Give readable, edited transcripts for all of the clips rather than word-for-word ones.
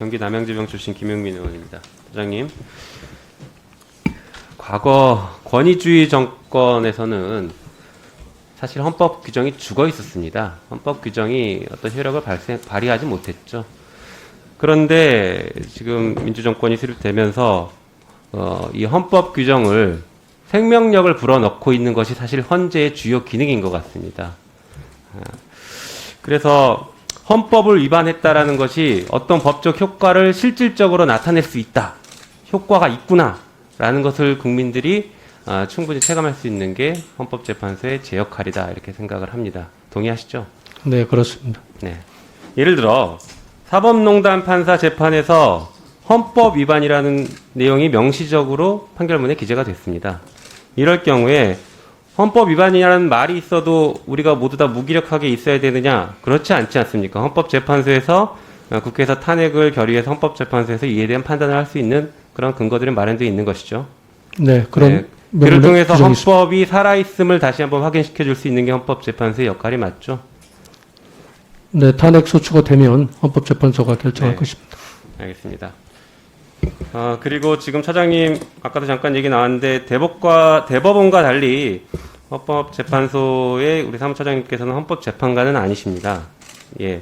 경기 남양주병 출신 김용민 의원입니다. 부장님, 과거 권위주의 정권에서는 사실 헌법 규정이 죽어 있었습니다. 헌법 규정이 어떤 효력을 발휘하지 못했죠. 그런데 지금 민주정권이 수립되면서 이 헌법 규정을 생명력을 불어넣고 있는 것이 사실 헌재의 주요 기능인 것 같습니다. 그래서 헌법을 위반했다라는 것이 어떤 법적 효과를 실질적으로 나타낼 수 있다. 효과가 있구나라는 것을 국민들이 충분히 체감할 수 있는 게 헌법재판소의 제 역할이다. 이렇게 생각을 합니다. 동의하시죠? 네, 그렇습니다. 네. 예를 들어 사법농단 판사 재판에서 헌법 위반이라는 내용이 명시적으로 판결문에 기재가 됐습니다. 이럴 경우에 헌법 위반이라는 말이 있어도 우리가 모두 다 무기력하게 있어야 되느냐? 그렇지 않지 않습니까? 헌법재판소에서 국회에서 탄핵을 결의해서 헌법재판소에서 이에 대한 판단을 할 수 있는 그런 근거들이 마련되어 있는 것이죠. 네, 그런 그를 통해서 규정이 헌법이 살아있음을 다시 한번 확인시켜 줄 수 있는 게 헌법재판소의 역할이 맞죠? 네, 탄핵 소추가 되면 헌법재판소가 결정할 네. 것입니다. 알겠습니다. 그리고 지금 차장님 아까도 잠깐 얘기 나왔는데 대법원과 달리 헌법재판소의 우리 사무처장님께서는 헌법재판관은 아니십니다. 예.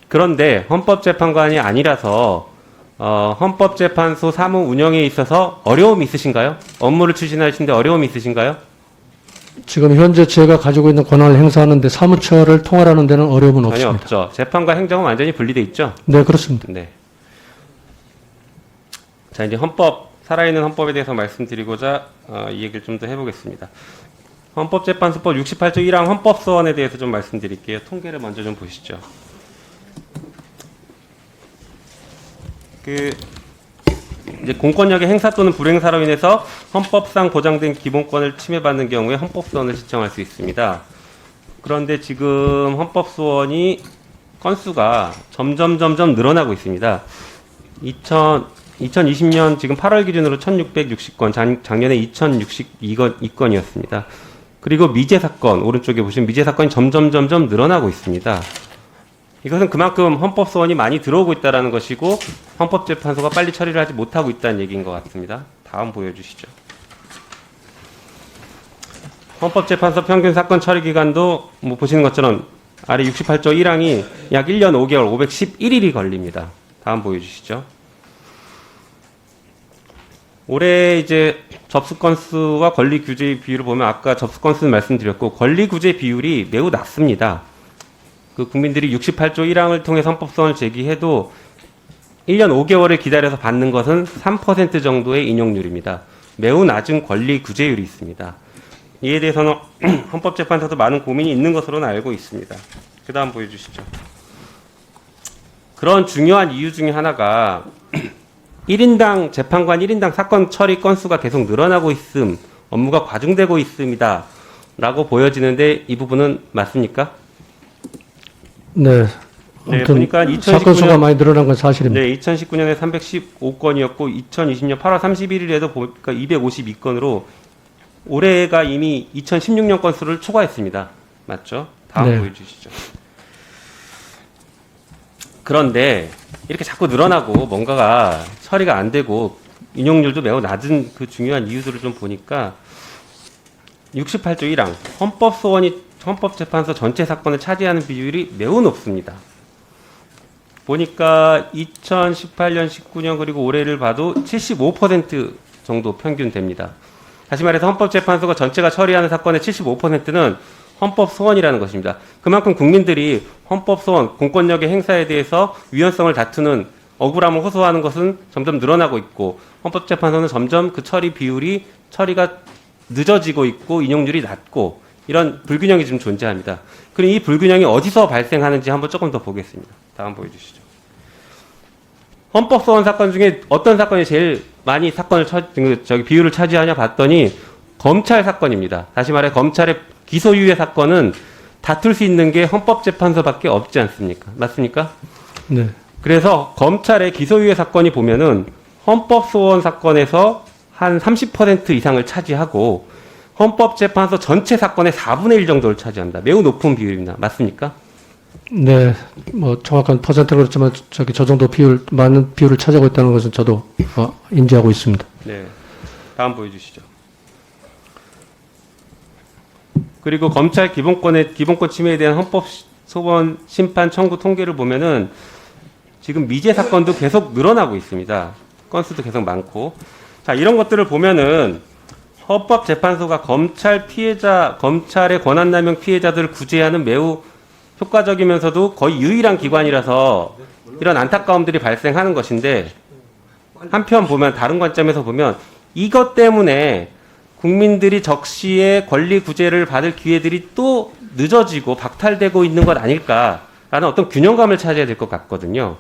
그런데 헌법재판관이 아니라서 헌법재판소 사무 운영에 있어서 어려움이 있으신가요? 업무를 추진하시는데 어려움이 있으신가요? 지금 현재 제가 가지고 있는 권한을 행사하는데 사무처를 통할하는 데는 어려움은 전혀 없습니다. 없죠. 재판과 행정은 완전히 분리돼 있죠. 네, 그렇습니다. 네. 자, 이제 살아있는 헌법에 대해서 말씀드리고자 이 얘기를 좀 더 해보겠습니다. 헌법재판소법 68조 1항 헌법소원에 대해서 좀 말씀드릴게요. 통계를 먼저 좀 보시죠. 이제 공권력의 행사 또는 불행사로 인해서 헌법상 보장된 기본권을 침해받는 경우에 헌법소원을 신청할 수 있습니다. 그런데 지금 헌법소원이 건수가 점점 늘어나고 있습니다. 2020년 지금 8월 기준으로 1660건, 작년에 2062건이었습니다. 그리고 미제 사건, 오른쪽에 보시면 미제 사건이 점점 늘어나고 있습니다. 이것은 그만큼 헌법소원이 많이 들어오고 있다는 것이고 헌법재판소가 빨리 처리를 하지 못하고 있다는 얘기인 것 같습니다. 다음 보여주시죠. 헌법재판소 평균 사건 처리 기간도 뭐 보시는 것처럼 아래 68조 1항이 약 1년 5개월 511일이 걸립니다. 다음 보여주시죠. 올해 이제 접수 건수와 권리 규제 비율을 보면 아까 접수 건수는 말씀드렸고 권리 규제 비율이 매우 낮습니다. 그 국민들이 68조 1항을 통해서 헌법소원을 제기해도 1년 5개월을 기다려서 받는 것은 3% 정도의 인용률입니다. 매우 낮은 권리 구제율이 있습니다. 이에 대해서는 헌법재판소도 많은 고민이 있는 것으로는 알고 있습니다. 그 다음 보여주시죠. 그런 중요한 이유 중에 하나가 1인당 재판관 1인당 사건 처리 건수가 계속 늘어나고 있음, 업무가 과중되고 있습니다. 라고 보여지는데 이 부분은 맞습니까? 네. 네, 보니까 사건 수가 많이 늘어난 건 사실입니다. 네, 2019년에 315건이었고 2020년 8월 31일에도 보니까 252건으로 올해가 이미 2016년 건수를 초과했습니다. 맞죠? 다음 네. 보여주시죠. 그런데 이렇게 자꾸 늘어나고 뭔가가 처리가 안 되고 인용률도 매우 낮은 그 중요한 이유들을 좀 보니까 68조 1항 헌법소원이 헌법재판소 전체 사건을 차지하는 비율이 매우 높습니다. 보니까 2018년, 19년 그리고 올해를 봐도 75% 정도 평균 됩니다. 다시 말해서 헌법재판소가 전체가 처리하는 사건의 75%는 헌법소원이라는 것입니다. 그만큼 국민들이 헌법소원, 공권력의 행사에 대해서 위헌성을 다투는 억울함을 호소하는 것은 점점 늘어나고 있고 헌법재판소는 점점 그 처리가 늦어지고 있고 인용률이 낮고 이런 불균형이 지금 존재합니다. 그럼 이 불균형이 어디서 발생하는지 한번 조금 더 보겠습니다. 다음 보여주시죠. 헌법소원 사건 중에 어떤 사건이 제일 많이 비율을 차지하냐 봤더니 검찰 사건입니다. 다시 말해 검찰의 기소유예 사건은 다툴 수 있는 게 헌법재판소밖에 없지 않습니까? 맞습니까? 네. 그래서 검찰의 기소유예 사건이 보면은 헌법소원 사건에서 한 30% 이상을 차지하고 헌법재판소 전체 사건의 4분의 1 정도를 차지합니다. 매우 높은 비율입니다. 맞습니까? 네, 뭐 정확한 퍼센트는 그렇지만 저기 저 정도 비율 많은 비율을 차지하고 있다는 것은 저도 인지하고 있습니다. 네. 다음 보여주시죠. 그리고 검찰 기본권 침해에 대한 헌법 소원 심판 청구 통계를 보면은 지금 미제 사건도 계속 늘어나고 있습니다. 건수도 계속 많고. 자, 이런 것들을 보면은 헌법재판소가 검찰의 권한남용 피해자들을 구제하는 매우 효과적이면서도 거의 유일한 기관이라서 이런 안타까움들이 발생하는 것인데, 한편 보면 다른 관점에서 보면 이것 때문에 국민들이 적시에 권리 구제를 받을 기회들이 또 늦어지고 박탈되고 있는 것 아닐까라는 어떤 균형감을 찾아야 될 것 같거든요.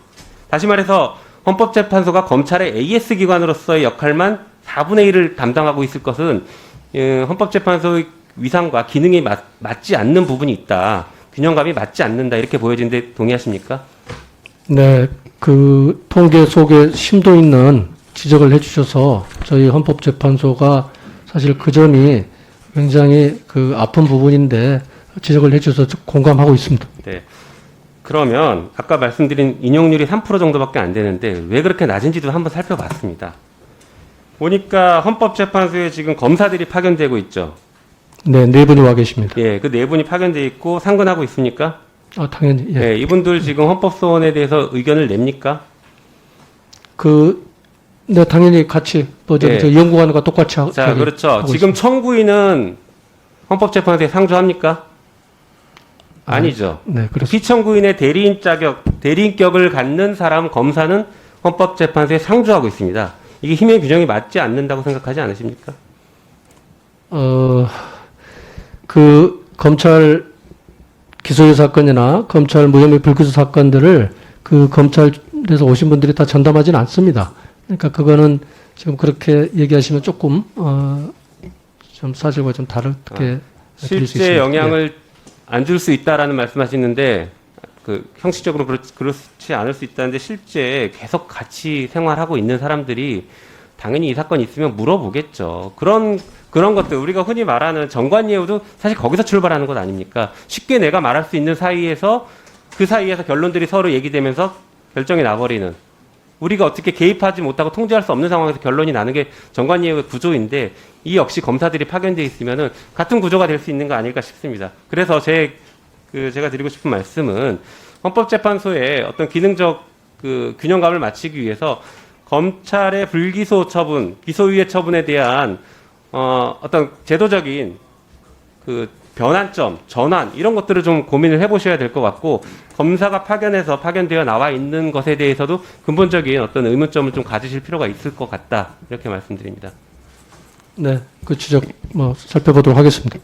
다시 말해서 헌법재판소가 검찰의 AS 기관으로서의 역할만 4분의 1을 담당하고 있을 것은 헌법재판소의 위상과 기능이 맞지 않는 부분이 있다. 균형감이 맞지 않는다. 이렇게 보여지는데 동의하십니까? 네, 그 통계 속에 심도 있는 지적을 해주셔서 저희 헌법재판소가 사실 그 점이 굉장히 그 아픈 부분인데 지적을 해주셔서 공감하고 있습니다. 네. 그러면 아까 말씀드린 인용률이 3% 정도밖에 안 되는데 왜 그렇게 낮은지도 한번 살펴봤습니다. 보니까 헌법재판소에 지금 검사들이 파견되고 있죠. 네, 네 분이 와 계십니다. 예, 그 네 분이 파견돼 있고 상근하고 있습니까? 당연히 예. 예, 이분들 지금 헌법소원에 대해서 의견을 냅니까? 네, 당연히 같이 예. 저 연구관과 똑같이 자, 그렇죠. 하고 지금 있습니다. 청구인은 헌법재판소에 상주합니까? 아니죠. 네, 그렇습니다. 피청구인의 대리인격을 갖는 사람 검사는 헌법재판소에 상주하고 있습니다. 이게 힘의 균형이 맞지 않는다고 생각하지 않으십니까? 그 검찰 기소유 사건이나 검찰 무혐의 불기소 사건들을 그 검찰에서 오신 분들이 다 전담하지는 않습니다. 그러니까 그거는 지금 그렇게 얘기하시면 조금 좀 사실과 좀 다르게 드릴 수 있습니다. 실제 영향을 안 줄 수 있다라는 말씀하시는데 그 형식적으로 그렇지 않을 수 있다는데 실제 계속 같이 생활하고 있는 사람들이 당연히 이 사건이 있으면 물어보겠죠. 그런 것들 우리가 흔히 말하는 정관예우도 사실 거기서 출발하는 것 아닙니까? 쉽게 내가 말할 수 있는 사이에서 그 사이에서 결론들이 서로 얘기되면서 결정이 나버리는, 우리가 어떻게 개입하지 못하고 통제할 수 없는 상황에서 결론이 나는 게 정관예우의 구조인데 이 역시 검사들이 파견돼 있으면은 같은 구조가 될 수 있는 거 아닐까 싶습니다. 그래서 제가 드리고 싶은 말씀은 헌법재판소의 어떤 기능적 균형감을 맞추기 위해서 검찰의 불기소 처분, 기소유예 처분에 대한 어떤 제도적인 변환점, 전환 이런 것들을 좀 고민을 해보셔야 될 것 같고, 검사가 파견되어 나와 있는 것에 대해서도 근본적인 어떤 의문점을 좀 가지실 필요가 있을 것 같다, 이렇게 말씀드립니다. 네, 그 지적 살펴보도록 하겠습니다.